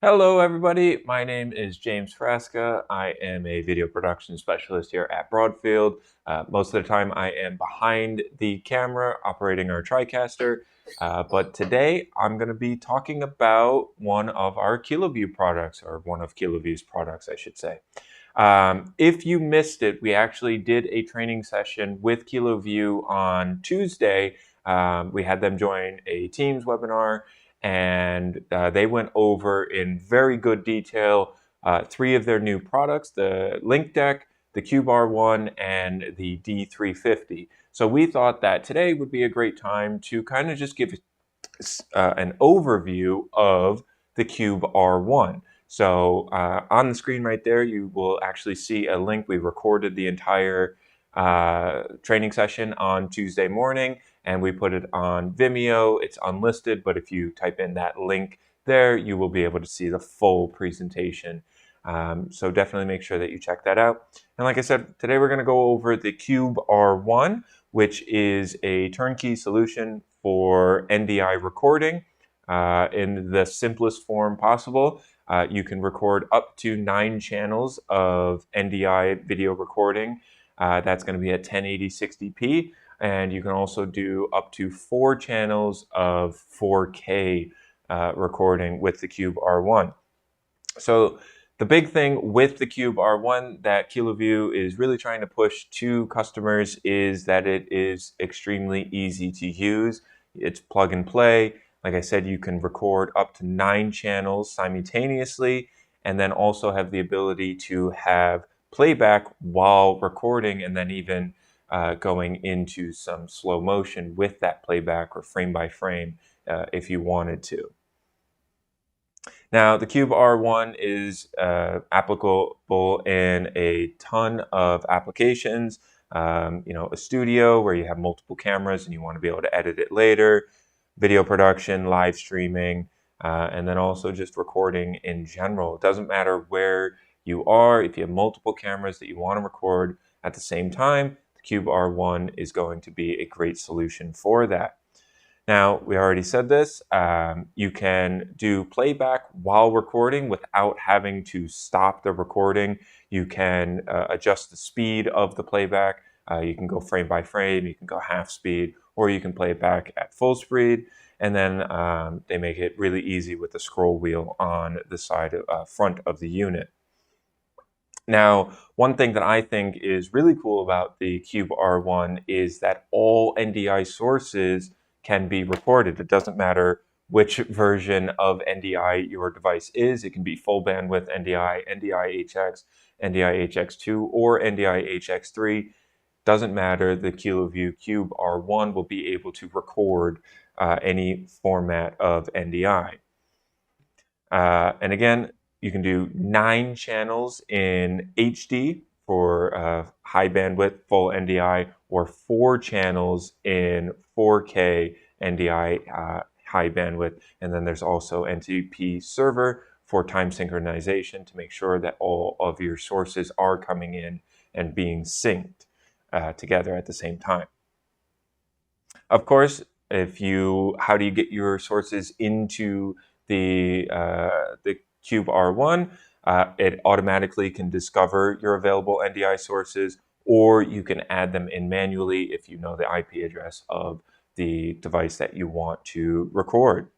Hello, everybody. My name is James Frasca. I am a video production specialist here at Broadfield. Most of the time, I am behind the camera operating our TriCaster. But today, I'm going to be talking about one of our Kiloview products, or one of Kiloview's products, I should say. If you missed it, we actually did a training session with Kiloview on Tuesday. We had them join a Teams webinar, and they went over in very good detail three of their new products: the Link Deck, the Cube R1, and the D350. So we thought that today would be a great time to kind of just give an overview of the Cube R1. So on the screen right there, you will actually see a link. We recorded the entire training session on Tuesday morning, and we put it on Vimeo. It's unlisted, but if you type in that link there, you will be able to see the full presentation. So definitely make sure that you check that out. And like I said, today we're going to go over the Cube R1, which is a turnkey solution for NDI recording in the simplest form possible. You can record up to 9 channels of NDI video recording. That's going to be at 1080 60p. And you can also do up to 4 channels of 4K recording with the Cube R1. So the big thing with the Cube R1 that Kiloview is really trying to push to customers is that it is extremely easy to use. It's plug and play. Like I said, you can record up to 9 channels simultaneously, and then also have the ability to have playback while recording, and then even going into some slow motion with that playback or frame by frame if you wanted to. Now, the Cube R1 is applicable in a ton of applications. A studio where you have multiple cameras and you want to be able to edit it later, video production, live streaming, and then also just recording in general. It doesn't matter where you are. If you have multiple cameras that you want to record at the same time, the Cube R1 is going to be a great solution for that. Now, we already said this, you can do playback while recording without having to stop the recording. You can adjust the speed of the playback. You can go frame by frame, you can go half speed, or you can play it back at full speed. And then they make it really easy with the scroll wheel on the side front of the unit. Now, one thing that I think is really cool about the Cube R1 is that all NDI sources can be recorded. It doesn't matter which version of NDI your device is. It can be full bandwidth NDI, NDI-HX, NDI-HX2, or NDI-HX3. Doesn't matter. The Kiloview Cube R1 will be able to record any format of NDI. And again, you can do 9 channels in HD for high bandwidth full NDI, or 4 channels in 4K NDI high bandwidth. And then there's also NTP server for time synchronization to make sure that all of your sources are coming in and being synced together at the same time. Of course, how do you get your sources into the Cube R1? It automatically can discover your available NDI sources, or you can add them in manually if you know the IP address of the device that you want to record.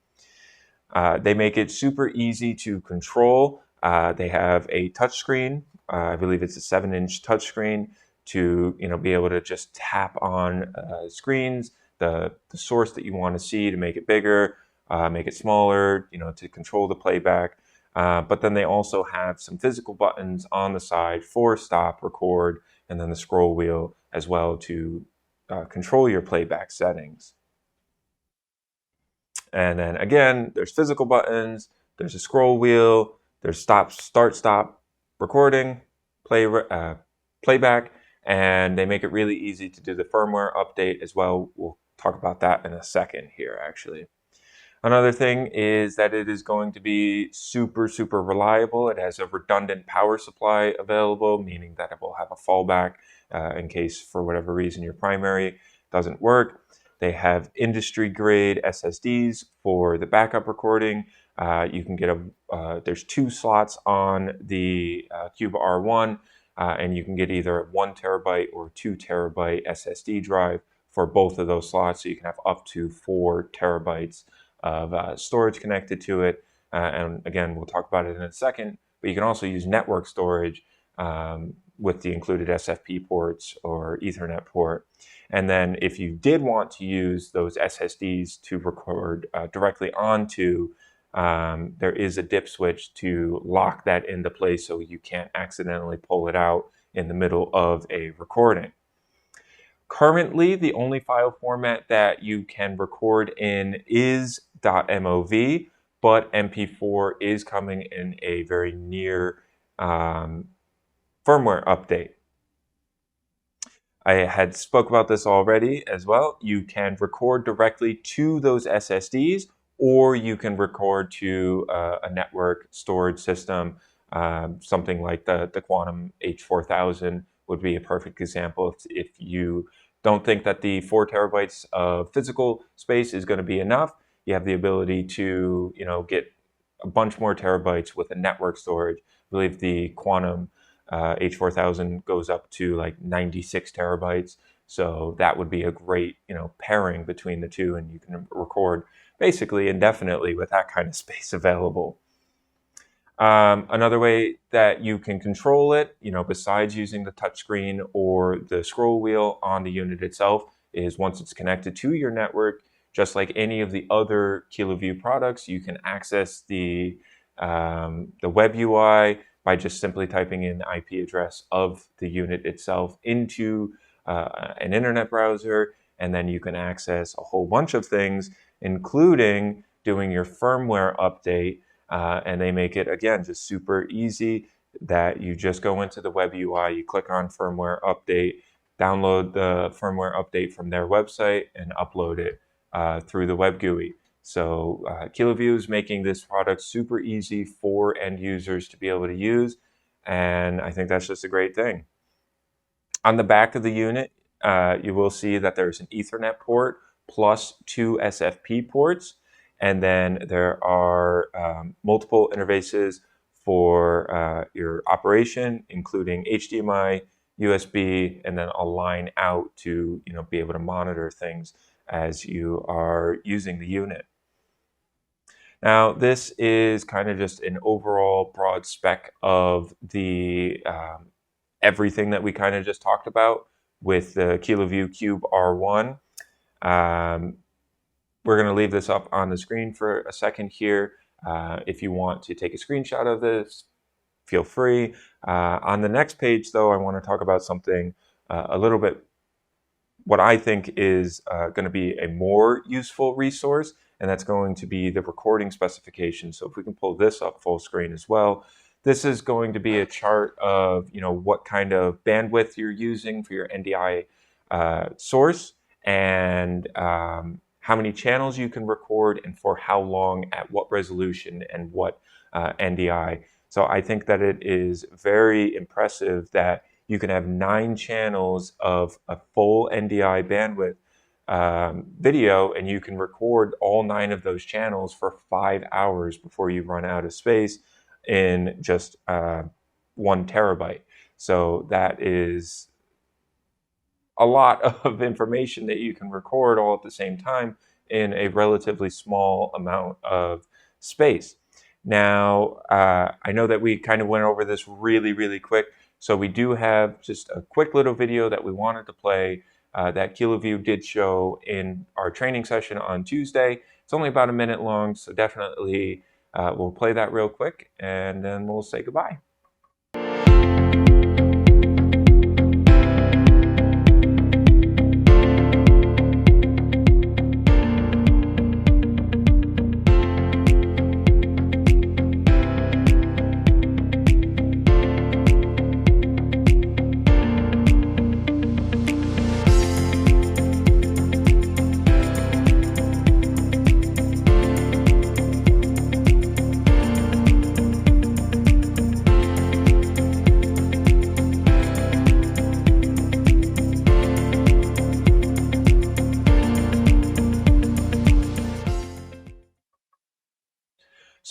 They make it super easy to control. They have a touchscreen. I believe it's a 7-inch touchscreen to be able to just tap on screens, the source that you want to see, to make it bigger, make it smaller, to control the playback. But then they also have some physical buttons on the side for stop, record, and then the scroll wheel as well to control your playback settings. And then again, there's physical buttons, there's a scroll wheel, there's start, stop, recording, playback, and they make it really easy to do the firmware update as well. We'll talk about that in a second here, actually. Another thing is that it is going to be super, super reliable. It has a redundant power supply available, meaning that it will have a fallback in case, for whatever reason, your primary doesn't work. They have industry-grade SSDs for the backup recording. You can get there's 2 slots on the Cube R1, and you can get either a 1 terabyte or 2 terabyte SSD drive for both of those slots. So you can have up to 4 terabytes of storage connected to it. And again, we'll talk about it in a second, but you can also use network storage with the included SFP ports or Ethernet port. And then if you did want to use those SSDs to record directly onto, there is a dip switch to lock that into place so you can't accidentally pull it out in the middle of a recording. Currently, the only file format that you can record in is .mov, but MP4 is coming in a very near firmware update. I had spoke about this already as well. You can record directly to those SSDs, or you can record to a network storage system. Something like the Quantum H4000 would be a perfect example. If you don't think that the 4 terabytes of physical space is going to be enough, you have the ability to, get a bunch more terabytes with a network storage. I believe the Quantum H4000 goes up to like 96 terabytes. So that would be a great, pairing between the two, and you can record basically indefinitely with that kind of space available. Another way that you can control it, besides using the touchscreen or the scroll wheel on the unit itself, is once it's connected to your network, just like any of the other Kiloview products, you can access the web UI by just simply typing in the IP address of the unit itself into an internet browser, and then you can access a whole bunch of things, including doing your firmware update. And they make it, again, just super easy that you just go into the web UI, you click on firmware update, download the firmware update from their website, and upload it through the web GUI. So Kiloview is making this product super easy for end users to be able to use, and I think that's just a great thing. On the back of the unit, you will see that there's an Ethernet port plus 2 SFP ports. And then there are multiple interfaces for your operation, including HDMI, USB, and then a line out to be able to monitor things as you are using the unit. Now, this is kind of just an overall broad spec of the everything that we kind of just talked about with the Kiloview Cube R1. We're going to leave this up on the screen for a second here. If you want to take a screenshot of this, feel free. On the next page, though, I want to talk about something a little bit, what I think is going to be a more useful resource, and that's going to be the recording specification. So if we can pull this up full screen as well, this is going to be a chart of what kind of bandwidth you're using for your NDI source, and how many channels you can record, and for how long, at what resolution, and what NDI. So I think that it is very impressive that you can have 9 channels of a full NDI bandwidth video, and you can record all 9 of those channels for 5 hours before you run out of space in just 1 terabyte. So that is a lot of information that you can record all at the same time in a relatively small amount of space. Now, I know that we kind of went over this really, really quick, so we do have just a quick little video that we wanted to play that Kiloview did show in our training session on Tuesday. It's only about a minute long, so definitely we'll play that real quick, and then we'll say goodbye.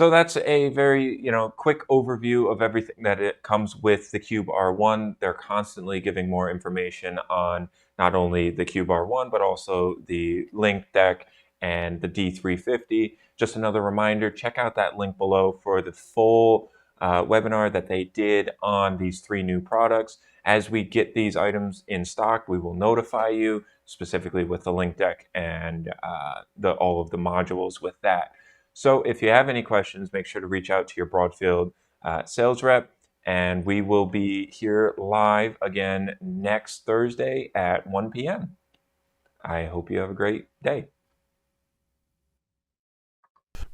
So that's a very, quick overview of everything that it comes with the Cube R1. They're constantly giving more information on not only the Cube R1, but also the Link Deck and the D350. Just another reminder, check out that link below for the full webinar that they did on these 3 new products. As we get these items in stock, we will notify you, specifically with the Link Deck and all of the modules with that. So if you have any questions, make sure to reach out to your Broadfield sales rep, and we will be here live again next Thursday at 1 p.m. I hope you have a great day.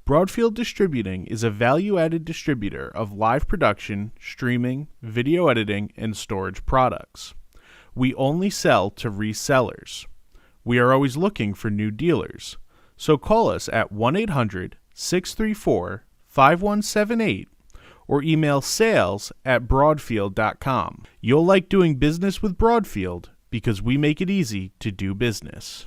Broadfield Distributing is a value-added distributor of live production, streaming, video editing, and storage products. We only sell to resellers. We are always looking for new dealers, so call us at 1-800-634-5178 or email sales@broadfield.com. You'll like doing business with Broadfield because we make it easy to do business.